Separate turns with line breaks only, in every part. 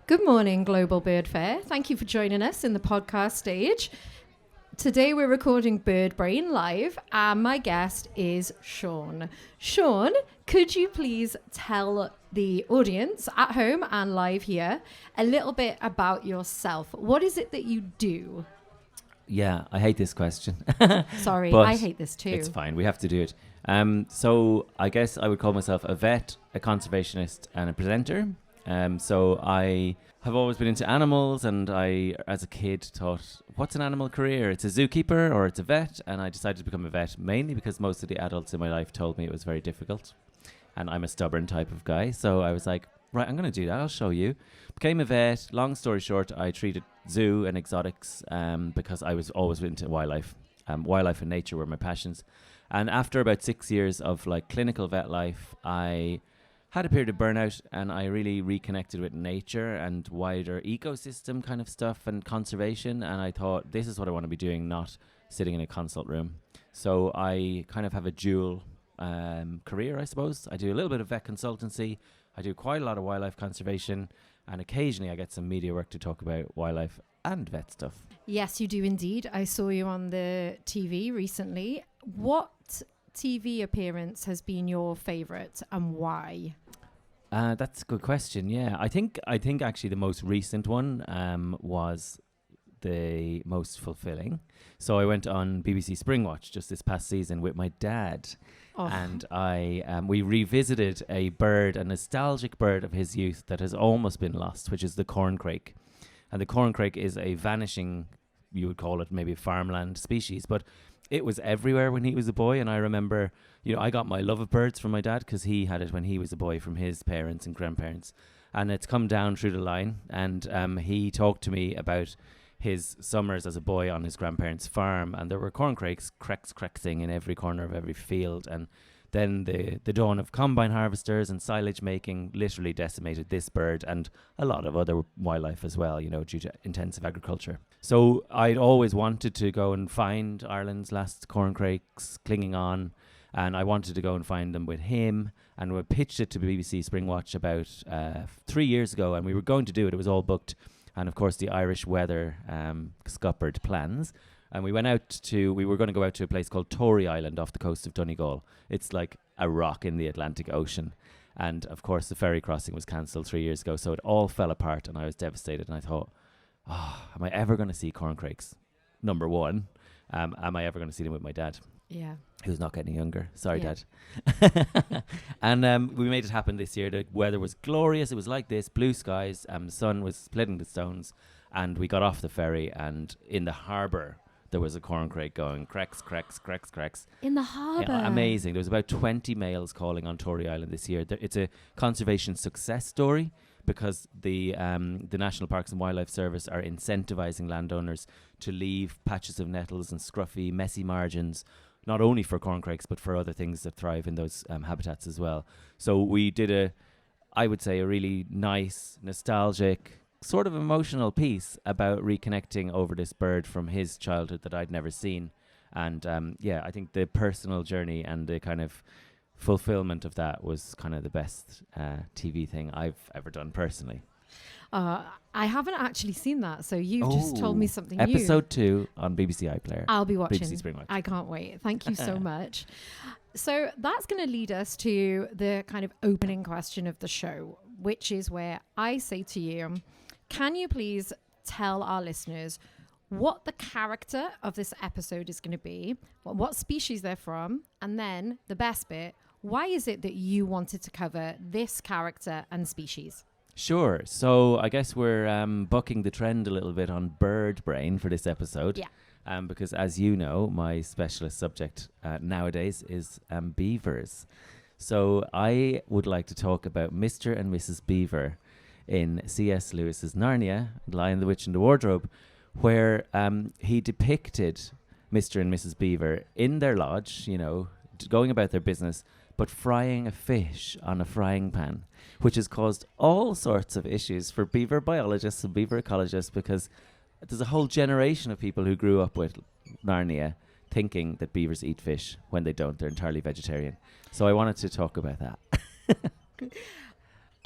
Good morning, Global Bird Fair. Thank you for joining us in the podcast stage. Today we're recording Bird Brain live, and my guest is Sean. Sean, could you please tell the audience at home and live here a little bit about yourself? What is it that you do?
Yeah, I hate this question.
Sorry,
But
I hate this too.
It's fine. We have to do it. So I guess I would call myself a vet, a conservationist, and a presenter. So I have always been into animals, and I, as a kid, thought, what's an animal career? It's a zookeeper or it's a vet. And I decided to become a vet mainly because most of the adults in my life told me it was very difficult. And I'm a stubborn type of guy. So I was like, right, I'm going to do that. I'll show you. Became a vet. Long story short, I treated zoo and exotics because I was always into wildlife. Wildlife and nature were my passions. And after about 6 years of like clinical vet life, I had a period of burnout, and I really reconnected with nature and wider ecosystem kind of stuff and conservation. And I thought, this is what I want to be doing, not sitting in a consult room. So I kind of have a dual career, I suppose. I do a little bit of vet consultancy. I do quite a lot of wildlife conservation, and occasionally I get some media work to talk about wildlife and vet stuff.
Yes, you do indeed. I saw you on the TV recently. What TV appearance has been your favourite and why?
That's a good question. Yeah, I think actually the most recent one was the most fulfilling. So I went on BBC Springwatch just this past season with my dad, and we revisited a bird, a nostalgic bird of his youth that has almost been lost, which is the corncrake. And the corncrake is a vanishing, you would call it maybe farmland species, but it was everywhere when he was a boy. And I remember, I got my love of birds from my dad because he had it when he was a boy from his parents and grandparents. And it's come down through the line. And he talked to me about his summers as a boy on his grandparents' farm. And there were corncrakes crexing in every corner of every field. And then the dawn of combine harvesters and silage making literally decimated this bird and a lot of other wildlife as well, due to intensive agriculture. So I'd always wanted to go and find Ireland's last corncrakes clinging on, and I wanted to go and find them with him, and we pitched it to BBC Springwatch about 3 years ago, and we were going to do it. It was all booked, and of course the Irish weather scuppered plans. And we were going to go out to a place called Tory Island off the coast of Donegal. It's like a rock in the Atlantic Ocean. And of course, the ferry crossing was cancelled 3 years ago. So it all fell apart, and I was devastated. And I thought, am I ever going to see corncrakes? Number one, am I ever going to see them with my dad?
Yeah.
Who's not getting younger. Sorry,
Yeah.
Dad. And we made it happen this year. The weather was glorious. It was like this, blue skies. The sun was splitting the stones. And we got off the ferry, and in the harbour, there was a corncrake going cracks.
In the harbour.
Amazing. There was about 20 males calling on Tory Island this year. It's a conservation success story because the National Parks and Wildlife Service are incentivising landowners to leave patches of nettles and scruffy, messy margins, not only for corncrakes but for other things that thrive in those habitats as well. So we did I would say, a really nice, nostalgic, sort of emotional piece about reconnecting over this bird from his childhood that I'd never seen. And I think the personal journey and the kind of fulfillment of that was kind of the best TV thing I've ever done personally.
I haven't actually seen that, so you've just told me something
Episode
new.
2 on BBC iPlayer.
I'll be watching.
BBC Springwatch.
I can't wait. Thank you so much. So that's going to lead us to the kind of opening question of the show, which is where I say to you, can you please tell our listeners what the character of this episode is going to be, what species they're from, and then the best bit, why is it that you wanted to cover this character and species?
Sure. So I guess we're bucking the trend a little bit on bird brain for this episode.
Yeah.
Because as you know, my specialist subject nowadays is beavers. So I would like to talk about Mr and Mrs Beaver in C.S. Lewis's Narnia, Lion, the Witch and the Wardrobe, where he depicted Mr and Mrs Beaver in their lodge, going about their business, but frying a fish on a frying pan, which has caused all sorts of issues for beaver biologists and beaver ecologists, because there's a whole generation of people who grew up with Narnia thinking that beavers eat fish when they don't. They're entirely vegetarian. So I wanted to talk about that.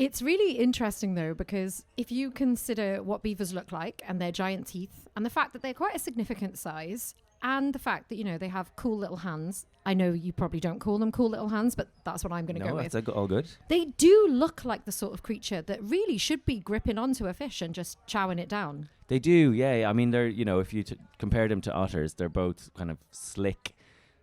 It's really interesting, though, because if you consider what beavers look like and their giant teeth and the fact that they're quite a significant size and the fact that, you know, they have cool little hands. I know you probably don't call them cool little hands, but that's what I'm going to go with.
No, that's all good.
They do look like the sort of creature that really should be gripping onto a fish and just chowing it down.
They do, yeah. I mean, they're, you know, if you compare them to otters, they're both kind of slick,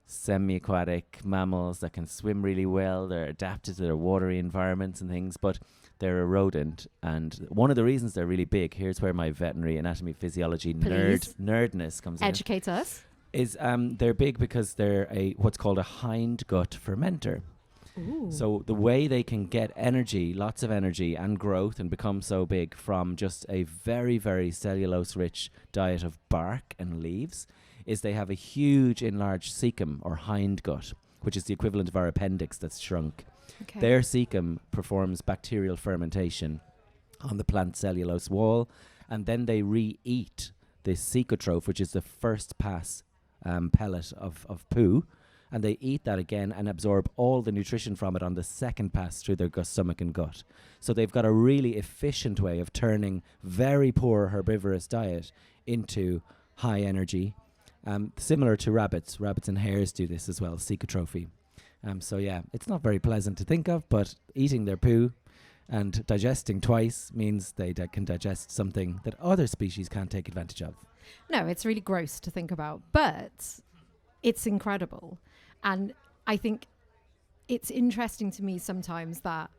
semi-aquatic mammals that can swim really well. They're adapted to their watery environments and things, but they're a rodent. And one of the reasons they're really big, here's where my veterinary anatomy physiology nerdness comes in.
Educate us.
Is they're big because they're what's called a hindgut fermenter.
Ooh.
So the way they can get energy, lots of energy and growth and become so big from just a very, very cellulose-rich diet of bark and leaves is they have a huge enlarged cecum or hindgut, which is the equivalent of our appendix that's shrunk.
Okay.
Their cecum performs bacterial fermentation on the plant cellulose wall, and then they re-eat the cecotroph, which is the first pass pellet of poo, and they eat that again and absorb all the nutrition from it on the second pass through their stomach and gut. So they've got a really efficient way of turning very poor herbivorous diet into high energy, similar to rabbits. Rabbits and hares do this as well, cecotrophy. So yeah, it's not very pleasant to think of, but eating their poo and digesting twice means they can digest something that other species can't take advantage of.
No, it's really gross to think about, but it's incredible. And I think it's interesting to me sometimes that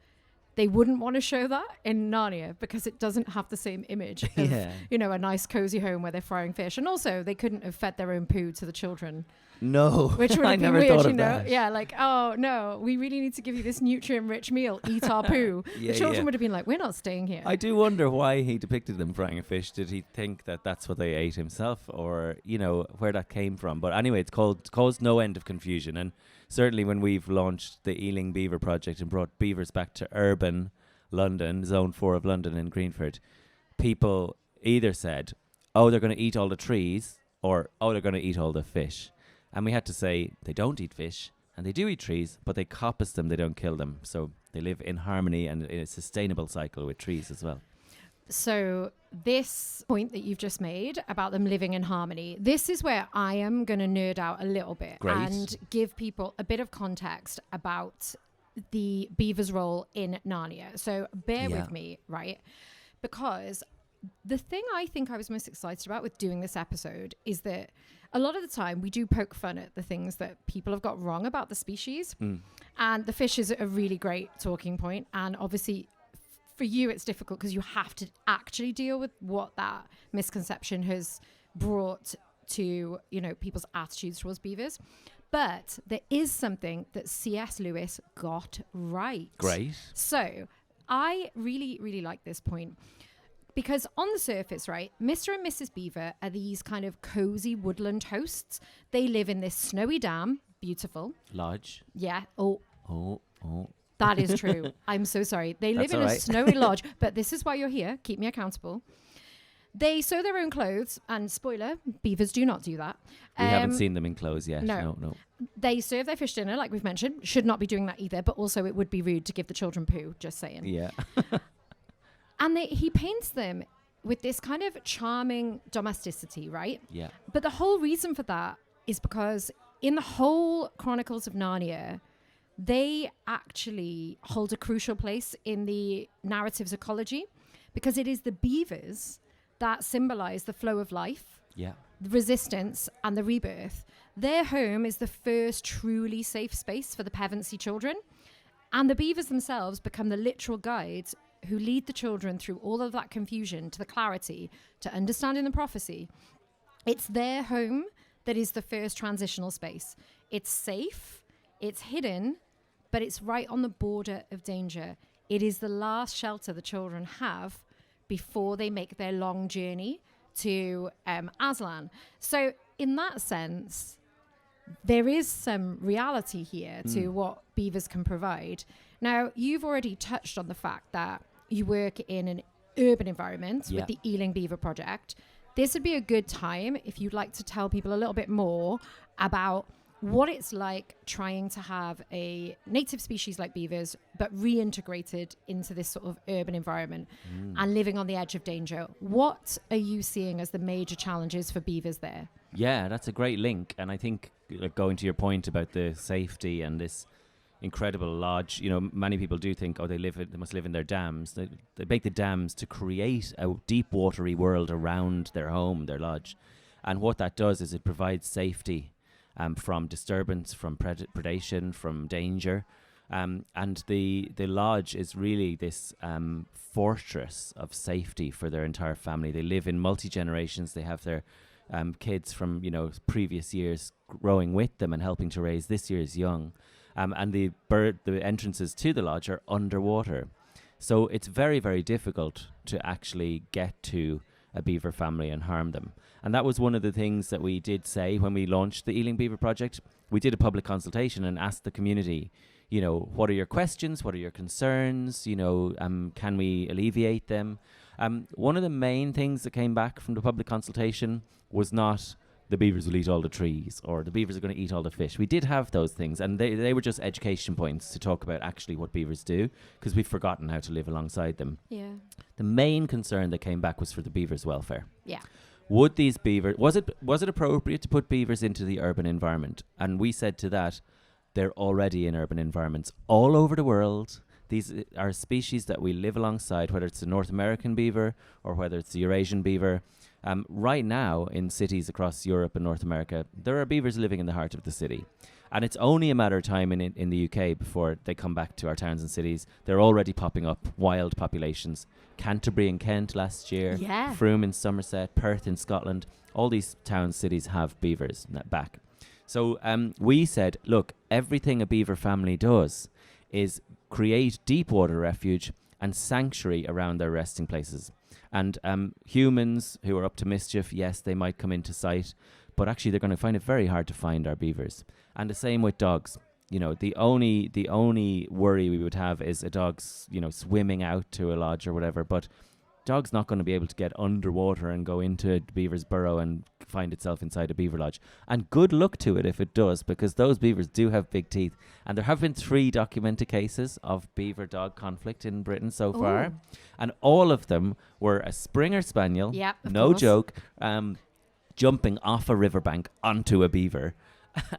they wouldn't want to show that in Narnia because it doesn't have the same image of, you know, a nice cozy home where they're frying fish. And also they couldn't have fed their own poo to the children.
No,
which would
I
have been
never
weird,
thought
you
of
know?
that.
Yeah, like, oh no, we really need to give you this nutrient-rich meal. Eat our poo. The children would have been like, we're not staying here.
I do wonder why he depicted them frying a fish. Did he think that that's what they ate himself, or you know where that came from? But anyway, it's caused no end of confusion, and certainly when we've launched the Ealing Beaver Project and brought beavers back to urban London, Zone 4 of London in Greenford, people either said, oh, they're going to eat all the trees, or oh, they're going to eat all the fish. And we had to say they don't eat fish and they do eat trees, but they coppice them, they don't kill them. So they live in harmony and in a sustainable cycle with trees as well.
So this point that you've just made about them living in harmony, this is where I am going to nerd out a little bit.
Great.
And give people a bit of context about the beaver's role in Narnia. So bear with me, right? Because the thing I think I was most excited about with doing this episode is that a lot of the time we do poke fun at the things that people have got wrong about the species. And the fish is a really great talking point. And obviously for you, it's difficult because you have to actually deal with what that misconception has brought to, you know, people's attitudes towards beavers. But there is something that C.S. Lewis got right.
Great.
So I really, really like this point. Because on the surface, right, Mr and Mrs Beaver are these kind of cozy woodland hosts. They live in this snowy dam. Beautiful.
Lodge.
Yeah.
Oh.
That is true. I'm so sorry. They live in a snowy lodge, but this is why you're here. Keep me accountable. They sew their own clothes, and spoiler, beavers do not do that.
We haven't seen them in clothes yet. No.
They serve their fish dinner, like we've mentioned. Should not be doing that either, but also it would be rude to give the children poo, just saying.
Yeah.
And he paints them with this kind of charming domesticity, right?
Yeah.
But the whole reason for that is because in the whole Chronicles of Narnia, they actually hold a crucial place in the narrative's ecology because it is the beavers that symbolize the flow of life, the resistance, and the rebirth. Their home is the first truly safe space for the Pevensey children. And the beavers themselves become the literal guides who lead the children through all of that confusion to the clarity, to understanding the prophecy. It's their home that is the first transitional space. It's safe, it's hidden, but it's right on the border of danger. It is the last shelter the children have before they make their long journey to Aslan. So in that sense, there is some reality here to what beavers can provide. Now, you've already touched on the fact that you work in an urban environment with the Ealing Beaver Project. This would be a good time if you'd like to tell people a little bit more about what it's like trying to have a native species like beavers, but reintegrated into this sort of urban environment and living on the edge of danger. What are you seeing as the major challenges for beavers there?
Yeah, that's a great link. And I think going to your point about the safety and this incredible lodge, you know, many people do think, oh, they must live in their dams. They make the dams to create a deep watery world around their home, their lodge. And what that does is it provides safety from disturbance, from predation, from danger. And the lodge is really this fortress of safety for their entire family. They live in multi-generations. They have their kids from, you know, previous years growing with them and helping to raise this year's young. And the entrances to the lodge are underwater. So it's very, very difficult to actually get to a beaver family and harm them. And that was one of the things that we did say when we launched the Ealing Beaver Project. We did a public consultation and asked the community, you know, what are your questions? What are your concerns? You know, can we alleviate them? One of the main things that came back from the public consultation was not the beavers will eat all the trees or the beavers are going to eat all the fish. We did have those things, and they were just education points to talk about actually what beavers do, because we've forgotten how to live alongside them.
Yeah.
The main concern that came back was for the beavers' welfare.
Yeah.
Would these beavers, was it appropriate to put beavers into the urban environment? And we said to that, they're already in urban environments all over the world. These are species that we live alongside, whether it's the North American beaver or whether it's the Eurasian beaver. Right now, in cities across Europe and North America, there are beavers living in the heart of the city. And it's only a matter of time in the UK before they come back to our towns and cities. They're already popping up, wild populations. Canterbury in Kent last year,
Yeah.
Frome in Somerset, Perth in Scotland. All these towns, cities have beavers back. So we said, look, everything a beaver family does is create deep water refuge and sanctuary around their resting places. And humans who are up to mischief, yes, they might come into sight, but actually they're going to find it very hard to find our beavers. And the same with dogs. You know, the only worry we would have is a dog's, you know, swimming out to a lodge or whatever, but dog's not going to be able to get underwater and go into a beaver's burrow and find itself inside a beaver lodge. And good luck to it if it does, because those beavers do have big teeth. And there have been 3 documented cases of beaver-dog conflict in Britain so far. And all of them were a Springer Spaniel, no joke, jumping off a riverbank onto a beaver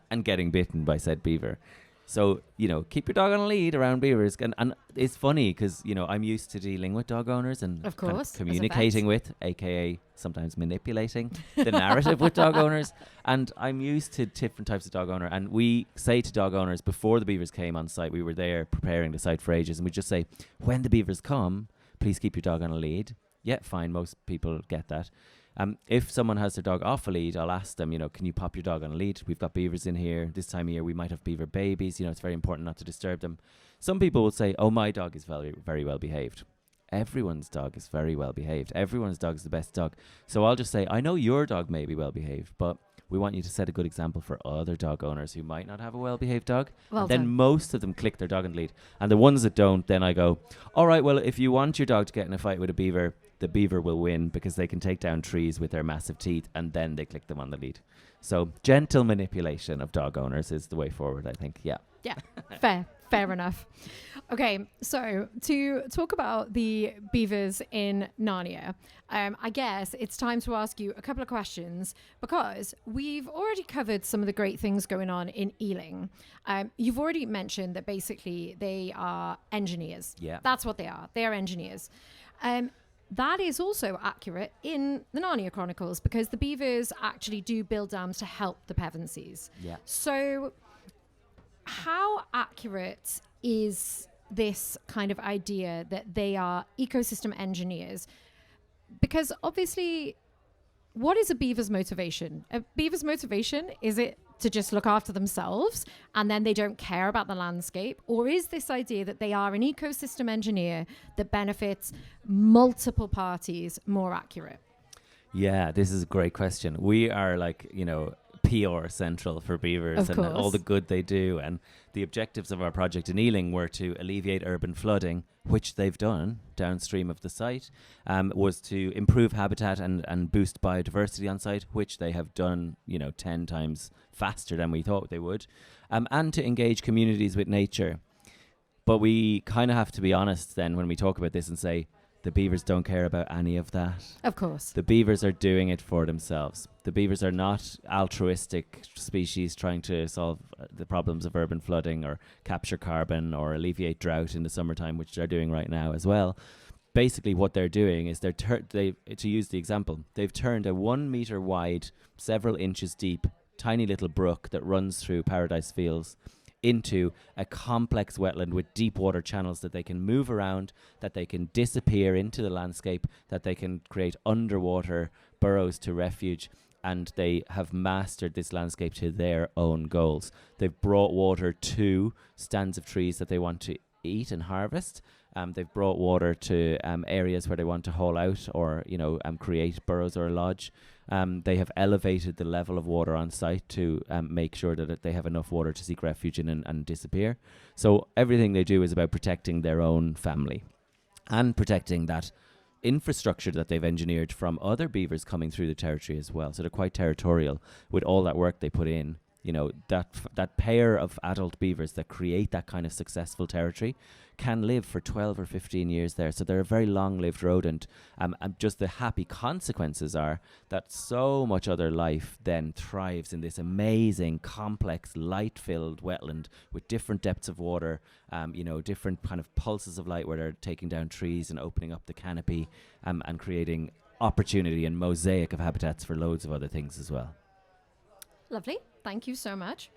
and getting bitten by said beaver. So, you know, keep your dog on a lead around beavers. And it's funny because, you know, I'm used to dealing with dog owners and
of course,
communicating with, aka sometimes manipulating the narrative with dog owners. And I'm used to different types of dog owner. And we say to dog owners, before the beavers came on site, we were there preparing the site for ages. And we just say, when the beavers come, please keep your dog on a lead. Yeah, fine. Most people get that. If someone has their dog off a lead, I'll ask them, you know, can you pop your dog on a lead? We've got beavers in here. This time of year, we might have beaver babies. You know, it's very important not to disturb them. Some people will say, oh, my dog is very, very well behaved. Everyone's dog is very well behaved. Everyone's dog is the best dog. So I'll just say, I know your dog may be well behaved, but we want you to set a good example for other dog owners who might not have a well-behaved dog.
Well
then most of them click their dog on the lead. And the ones that don't, then I go, all right, well, if you want your dog to get in a fight with a beaver, the beaver will win because they can take down trees with their massive teeth, and then they click them on the lead. So gentle manipulation of dog owners is the way forward, I think. Yeah.
Yeah. Fair enough. Okay, so to talk about the beavers in Narnia, I guess it's time to ask you a couple of questions, because we've already covered some of the great things going on in Ealing. You've already mentioned that basically they are engineers.
Yeah.
That's what they are. They are engineers. That is also accurate in the Narnia Chronicles, because the beavers actually do build dams to help the Pevensies.
Yeah.
So how accurate is this kind of idea that they are ecosystem engineers? Because obviously, what is a beaver's motivation? A beaver's motivation, is it to just look after themselves and then they don't care about the landscape? Or is this idea that they are an ecosystem engineer that benefits multiple parties more accurate?
Yeah, this is a great question. We are like, you know, pure central for beavers
Of
and all
course.
the good they do. And the objectives of our project in Ealing were to alleviate urban flooding, which they've done downstream of the site, was to improve habitat and boost biodiversity on site, which they have done, 10 times faster than we thought they would, and to engage communities with nature. But we kind of have to be honest then when we talk about this and say, the beavers don't care about any of that.
Of course.
The beavers are doing it for themselves. The beavers are not altruistic species trying to solve the problems of urban flooding or capture carbon or alleviate drought in the summertime, which they're doing right now as well. Basically, what they're doing is to use the example, they've turned a 1 meter wide, several inches deep, tiny little brook that runs through Paradise Fields into a complex wetland with deep water channels that they can move around, that they can disappear into the landscape, that they can create underwater burrows to refuge, and they have mastered this landscape to their own goals. They've brought water to stands of trees that they want to eat and harvest. They've brought water to areas where they want to haul out or, create burrows or a lodge. They have elevated the level of water on site to make sure that they have enough water to seek refuge in and disappear. So everything they do is about protecting their own family and protecting that infrastructure that they've engineered from other beavers coming through the territory as well. So they're quite territorial with all that work they put in. That pair of adult beavers that create that kind of successful territory can live for 12 or 15 years there. So they're a very long-lived rodent. And just the happy consequences are that so much other life then thrives in this amazing, complex, light-filled wetland with different depths of water, different kind of pulses of light where they're taking down trees and opening up the canopy and creating opportunity and mosaic of habitats for loads of other things as well.
Lovely. Thank you so much.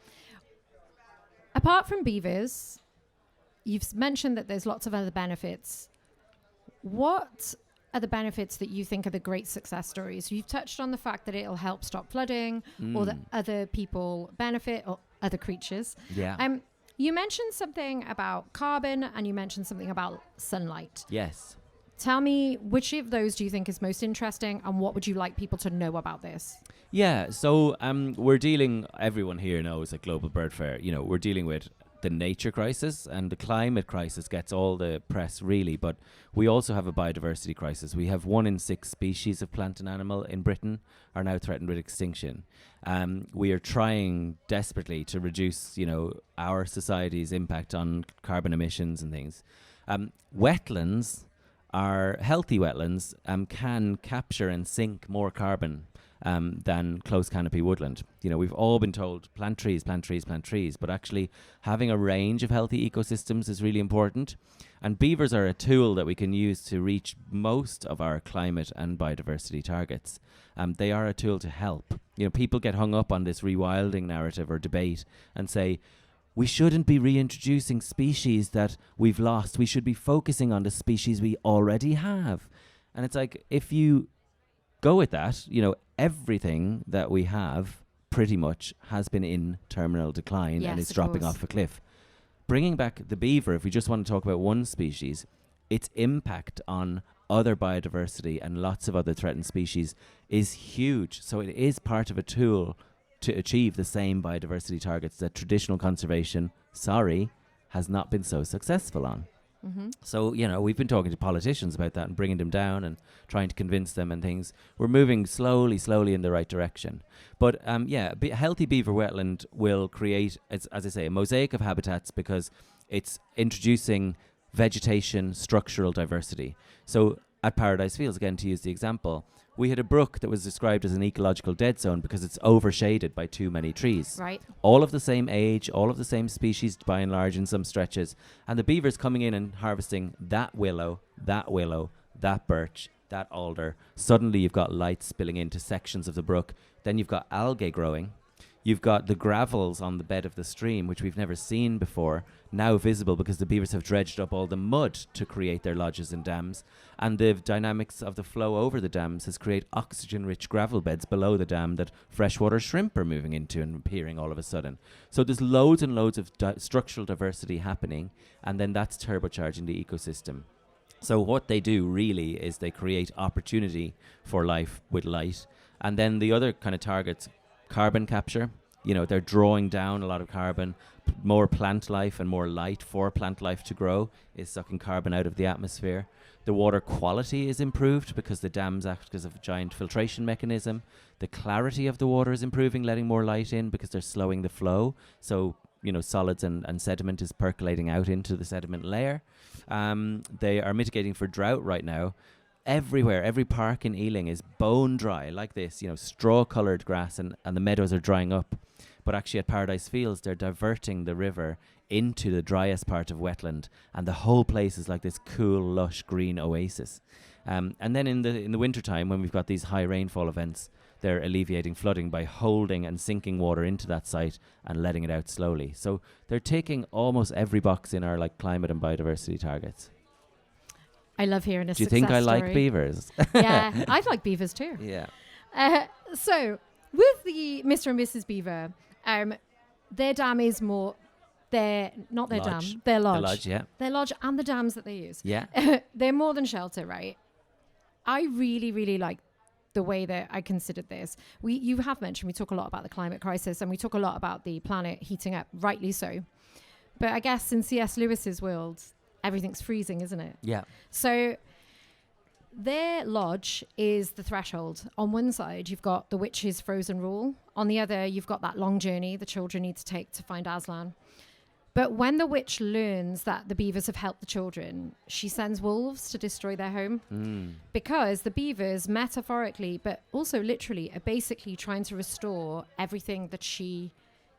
Apart from beavers, you've mentioned that there's lots of other benefits. What are the benefits that you think are the great success stories? You've touched on the fact that it'll help stop flooding or that other people benefit or other creatures.
Yeah.
You mentioned something about carbon and you mentioned something about sunlight.
Yes.
Tell me, which of those do you think is most interesting and what would you like people to know about this?
Yeah, so everyone here knows at Global Bird Fair, we're dealing with the nature crisis, and the climate crisis gets all the press really, but we also have a biodiversity crisis. We have 1 in 6 species of plant and animal in Britain are now threatened with extinction. We are trying desperately to reduce, our society's impact on carbon emissions and things. Wetlands, our healthy wetlands, can capture and sink more carbon than close canopy woodland. We've all been told plant trees, plant trees, plant trees, but actually having a range of healthy ecosystems is really important. And beavers are a tool that we can use to reach most of our climate and biodiversity targets. They are a tool to help. People get hung up on this rewilding narrative or debate and say, we shouldn't be reintroducing species that we've lost. We should be focusing on the species we already have. And it's like, if you go with that, everything that we have pretty much has been in terminal decline and it's dropping off a cliff. Bringing back the beaver, if we just want to talk about one species, its impact on other biodiversity and lots of other threatened species is huge. So it is part of a tool to achieve the same biodiversity targets that traditional conservation, has not been so successful on. Mm-hmm. So, we've been talking to politicians about that and bringing them down and trying to convince them and things. We're moving slowly in the right direction. But, a healthy beaver wetland will create, as I say, a mosaic of habitats because it's introducing vegetation, structural diversity. So at Paradise Fields, again, to use the example, we had a brook that was described as an ecological dead zone because it's overshaded by too many trees.
Right.
All of the same age, all of the same species by and large in some stretches. And the beavers coming in and harvesting that willow, that birch, that alder. Suddenly you've got light spilling into sections of the brook. Then you've got algae growing. You've got the gravels on the bed of the stream, which we've never seen before, now visible because the beavers have dredged up all the mud to create their lodges and dams. And the dynamics of the flow over the dams has created oxygen-rich gravel beds below the dam that freshwater shrimp are moving into and appearing all of a sudden. So there's loads and loads of structural diversity happening, and then that's turbocharging the ecosystem. So what they do really is they create opportunity for life with light. And then the other kind of targets carbon capture. They're drawing down a lot of carbon. More plant life and more light for plant life to grow is sucking carbon out of the atmosphere. The water quality is improved because the dams act as a giant filtration mechanism. The clarity of the water is improving, letting more light in because they're slowing the flow. So, solids and sediment is percolating out into the sediment layer. They are mitigating for drought right now. Everywhere, every park in Ealing is bone dry like this, straw-coloured grass, and the meadows are drying up. But actually at Paradise Fields, they're diverting the river into the driest part of wetland, and the whole place is like this cool, lush, green oasis. And then in the wintertime, when we've got these high rainfall events, they're alleviating flooding by holding and sinking water into that site and letting it out slowly. So they're ticking almost every box in our climate and biodiversity targets.
I love hearing a
Do you
success
think I
story.
like beavers?
Yeah, I like beavers too.
Yeah.
So with the Mr and Mrs Beaver, their dam is more... They're not their
Lodge.
dam, their lodge.
The lodge, yeah.
Their lodge and the dams that they use.
Yeah.
They're more than shelter, right? I really, really like the way that I considered this. You have mentioned we talk a lot about the climate crisis and we talk a lot about the planet heating up, rightly so. But I guess in C.S. Lewis's world, everything's freezing, isn't it?
Yeah.
So their lodge is the threshold. On one side, you've got the witch's frozen rule. On the other, you've got that long journey the children need to take to find Aslan. But when the witch learns that the beavers have helped the children, she sends wolves to destroy their home. Because the beavers, metaphorically, but also literally, are basically trying to restore everything that she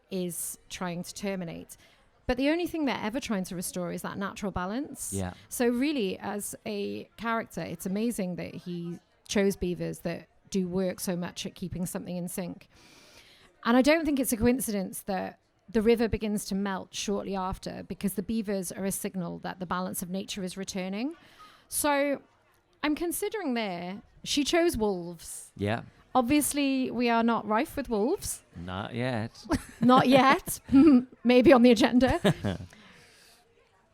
is trying to terminate. But the only thing they're ever trying to restore is that natural balance.
Yeah.
So really, as a character, it's amazing that he chose beavers that do work so much at keeping something in sync. And I don't think it's a coincidence that the river begins to melt shortly after, because the beavers are a signal that the balance of nature is returning. So I'm considering there, she chose wolves.
Yeah.
Obviously, we are not rife with wolves.
Not yet.
Not yet. Maybe on the agenda.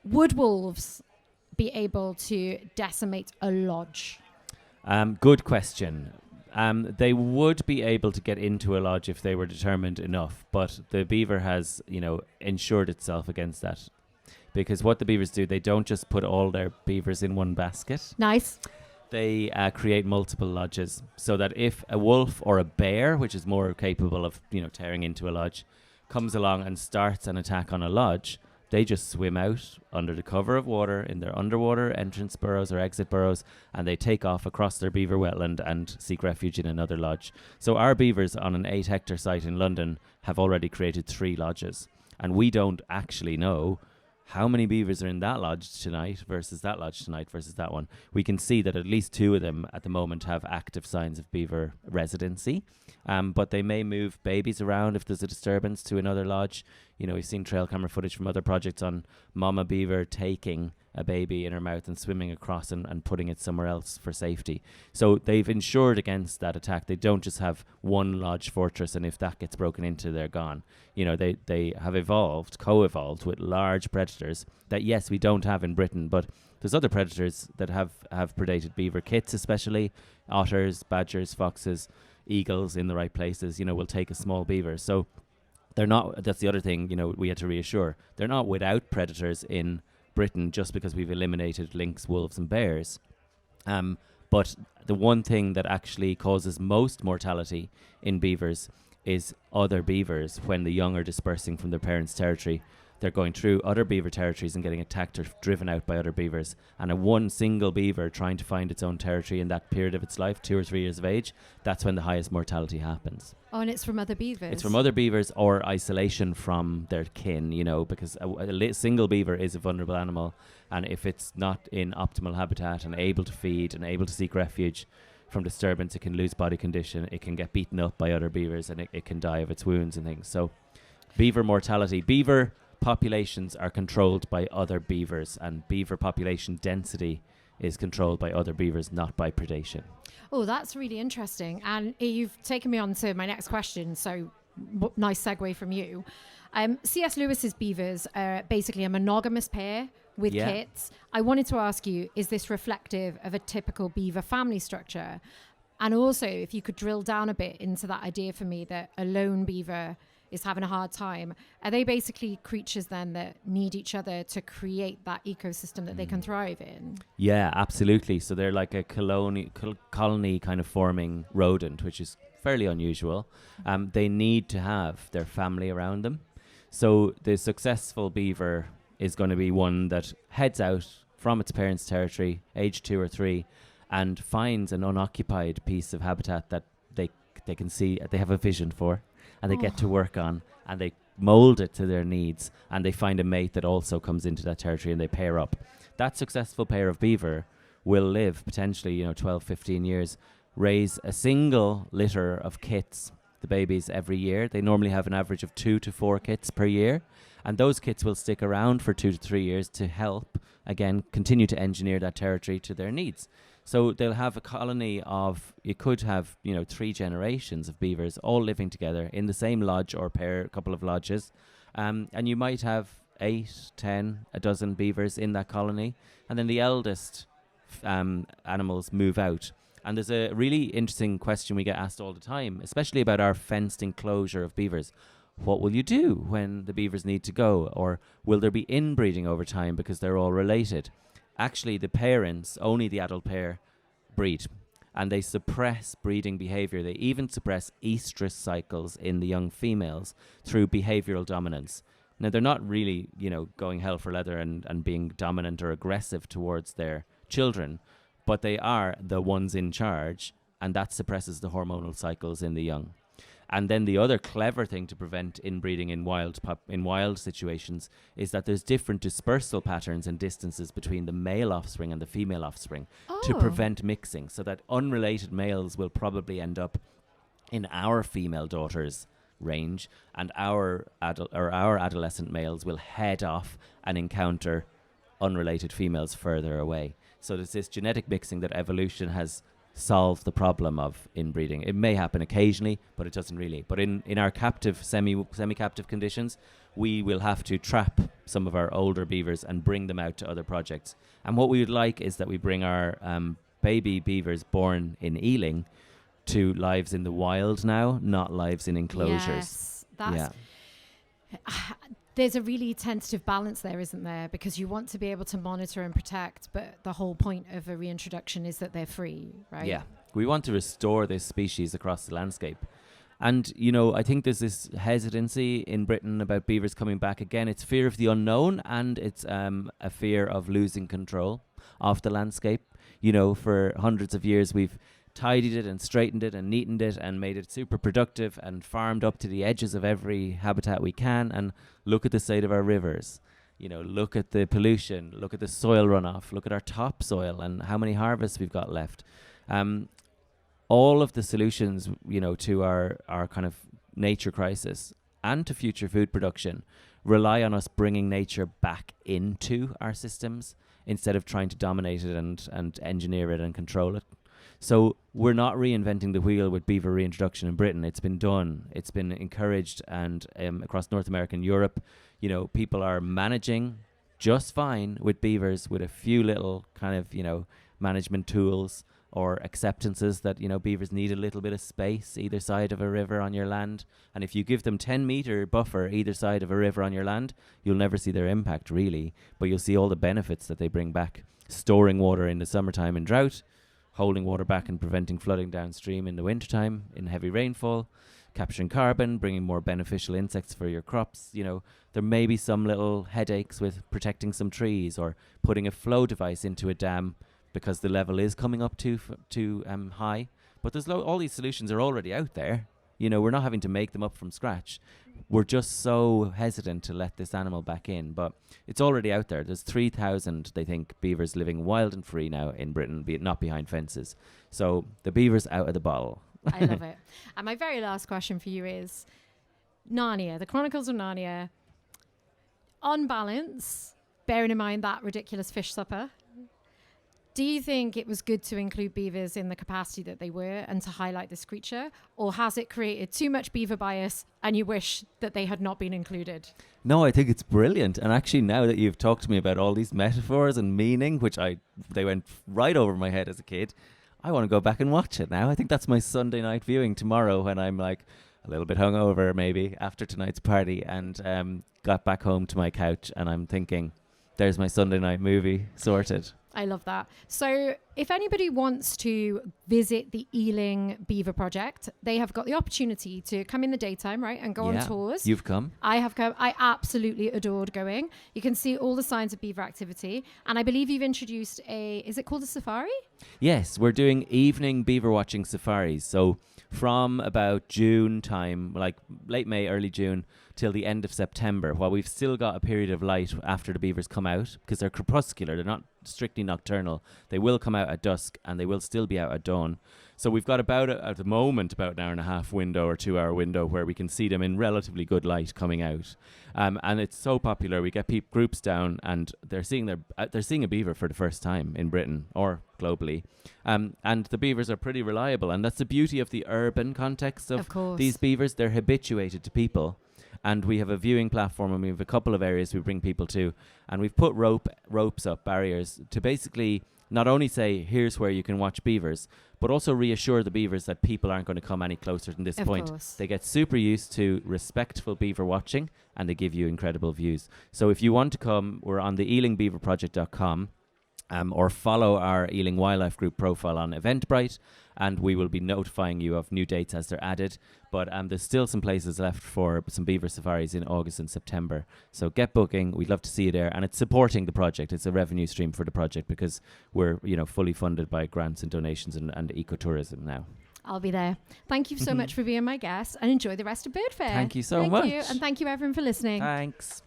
Would wolves be able to decimate a lodge?
Good question. They would be able to get into a lodge if they were determined enough, but the beaver has, ensured itself against that. Because what the beavers do, they don't just put all their beavers in one basket.
Nice.
They create multiple lodges, so that if a wolf or a bear, which is more capable of, tearing into a lodge, comes along and starts an attack on a lodge, they just swim out under the cover of water in their underwater entrance burrows or exit burrows, and they take off across their beaver wetland and seek refuge in another lodge. So our beavers on an 8-hectare site in London have already created 3 lodges, and we don't actually know how many beavers are in that lodge tonight versus that lodge tonight versus that one. We can see that at least 2 of them at the moment have active signs of beaver residency, but they may move babies around if there's a disturbance to another lodge. We've seen trail camera footage from other projects on mama beaver taking a baby in her mouth and swimming across and putting it somewhere else for safety. So they've ensured against that attack. They don't just have one lodge fortress, and if that gets broken into, they're gone. They have co-evolved with large predators that, yes, we don't have in Britain, but there's other predators that have predated beaver, kits especially, otters, badgers, foxes, eagles in the right places, will take a small beaver. So they're not, that's the other thing, we had to reassure. They're not without predators in Britain just because we've eliminated lynx, wolves and bears. But the one thing that actually causes most mortality in beavers is other beavers. When the young are dispersing from their parents' territory, they're going through other beaver territories and getting attacked or driven out by other beavers. And one single beaver trying to find its own territory in that period of its life, 2 or 3 years of age, that's when the highest mortality happens.
Oh, and it's from other beavers.
It's from other beavers or isolation from their kin, because a single beaver is a vulnerable animal. And if it's not in optimal habitat and able to feed and able to seek refuge from disturbance, it can lose body condition, it can get beaten up by other beavers, and it can die of its wounds and things. So beaver mortality. Beaver populations are controlled by other beavers, and beaver population density is controlled by other beavers, not by predation.
Oh, that's really interesting. And you've taken me on to my next question. So nice segue from you. C.S. Lewis's beavers are basically a monogamous pair with kits. I wanted to ask you, is this reflective of a typical beaver family structure? And also, if you could drill down a bit into that idea for me that a lone beaver is having a hard time, are they basically creatures then that need each other to create that ecosystem that they can thrive in?
Yeah, absolutely. So they're like a colony kind of forming rodent, which is fairly unusual. They need to have their family around them. So the successful beaver is going to be one that heads out from its parents' territory, age 2 or 3, and finds an unoccupied piece of habitat that they can see, they have a vision for, and they get to work on, and they mold it to their needs, and they find a mate that also comes into that territory, and they pair up. That successful pair of beaver will live potentially 12, 15 years, raise a single litter of kits, the babies, every year. They normally have an average of 2 to 4 kits per year, and those kits will stick around for 2 to 3 years to help, again, continue to engineer that territory to their needs. So they'll have a colony of, you could have 3 generations of beavers all living together in the same lodge or pair, a couple of lodges, and you might have 8, 10, a dozen beavers in that colony, and then the eldest animals move out. And there's a really interesting question we get asked all the time, especially about our fenced enclosure of beavers. What will you do when the beavers need to go? Or will there be inbreeding over time because they're all related? Actually, the parents, only the adult pair, breed. And they suppress breeding behavior. They even suppress estrus cycles in the young females through behavioral dominance. Now, they're not really, going hell for leather and being dominant or aggressive towards their children, but they are the ones in charge, and that suppresses the hormonal cycles in the young. And then the other clever thing to prevent inbreeding in wild situations is that there's different dispersal patterns and distances between the male offspring and the female offspring to prevent mixing, so that unrelated males will probably end up in our female daughter's range, and our adolescent males will head off and encounter unrelated females further away. So there's this genetic mixing that evolution has solved the problem of inbreeding. It may happen occasionally, but it doesn't really. But in our captive, semi-captive conditions, we will have to trap some of our older beavers and bring them out to other projects. And what we would like is that we bring our baby beavers born in Ealing to lives in the wild now, not lives in enclosures.
Yes, that's... There's a really tentative balance there, isn't there? Because you want to be able to monitor and protect, but the whole point of a reintroduction is that they're free, right?
Yeah. We want to restore this species across the landscape. And, I think there's this hesitancy in Britain about beavers coming back again. It's fear of the unknown, and it's a fear of losing control of the landscape. For hundreds of years, we've tidied it and straightened it and neatened it and made it super productive and farmed up to the edges of every habitat we can. And look at the state of our rivers, look at the pollution, look at the soil runoff, look at our topsoil and how many harvests we've got left. All of the solutions, to our kind of nature crisis and to future food production rely on us bringing nature back into our systems instead of trying to dominate it and engineer it and control it. So we're not reinventing the wheel with beaver reintroduction in Britain. It's been done. It's been encouraged, and across North America and Europe, people are managing just fine with beavers with a few little kind of, management tools or acceptances that, beavers need a little bit of space either side of a river on your land. And if you give them 10-meter buffer either side of a river on your land, you'll never see their impact really, but you'll see all the benefits that they bring back. Storing water in the summertime in drought, holding water back and preventing flooding downstream in the wintertime in heavy rainfall, capturing carbon, bringing more beneficial insects for your crops. There may be some little headaches with protecting some trees or putting a flow device into a dam because the level is coming up too high. But there's all these solutions are already out there. We're not having to make them up from scratch. We're just so hesitant to let this animal back in, but it's already out there. There's 3,000, they think, beavers living wild and free now in Britain, be it not behind fences. So the beaver's out of the bottle.
I love it. And my very last question for you is Narnia, the Chronicles of Narnia. On balance, bearing in mind that ridiculous fish supper, do you think it was good to include beavers in the capacity that they were and to highlight this creature? Or has it created too much beaver bias and you wish that they had not been included?
No, I think it's brilliant. And actually, now that you've talked to me about all these metaphors and meaning, which they went right over my head as a kid, I want to go back and watch it now. I think that's my Sunday night viewing tomorrow when I'm like a little bit hungover maybe after tonight's party, and got back home to my couch and I'm thinking, there's my Sunday night movie sorted.
I love that. So if anybody wants to visit the Ealing Beaver Project, they have got the opportunity to come in the daytime, right, and go on tours.
You've come.
I have come. I absolutely adored going. You can see all the signs of beaver activity. And I believe you've introduced is it called a safari?
Yes, we're doing evening beaver watching safaris. So from about June time, like late May, early June, till the end of September, while we've still got a period of light after the beavers come out, because they're crepuscular, they're not strictly nocturnal. They will come out at dusk and they will still be out at dawn. So we've got at the moment about an hour and a half window or 2 hour window where we can see them in relatively good light coming out. And it's so popular. We get groups down and they're seeing a beaver for the first time in Britain or globally. And the beavers are pretty reliable. And that's the beauty of the urban context of these beavers. They're habituated to people. And we have a viewing platform and we have a couple of areas we bring people to. And we've put ropes up, barriers, to basically not only say, here's where you can watch beavers, but also reassure the beavers that people aren't going to come any closer than this point. They get super used to respectful beaver watching and they give you incredible views. So if you want to come, we're on the ealingbeaverproject.com. Or follow our Ealing Wildlife Group profile on Eventbrite, and we will be notifying you of new dates as they're added. But there's still some places left for some beaver safaris in August and September. So get booking. We'd love to see you there. And it's supporting the project. It's a revenue stream for the project because we're fully funded by grants and donations and ecotourism now.
I'll be there. Thank you so much for being my guest, and enjoy the rest of Bird Fair.
Thank you so much.
Thank you, and thank you everyone for listening.
Thanks.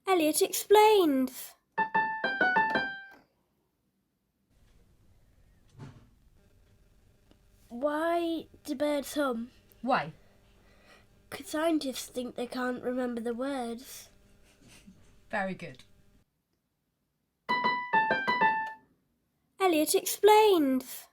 Elliot explains. Why do birds hum?
Why?
Because scientists think they can't remember the words.
Very good.
Elliot explains.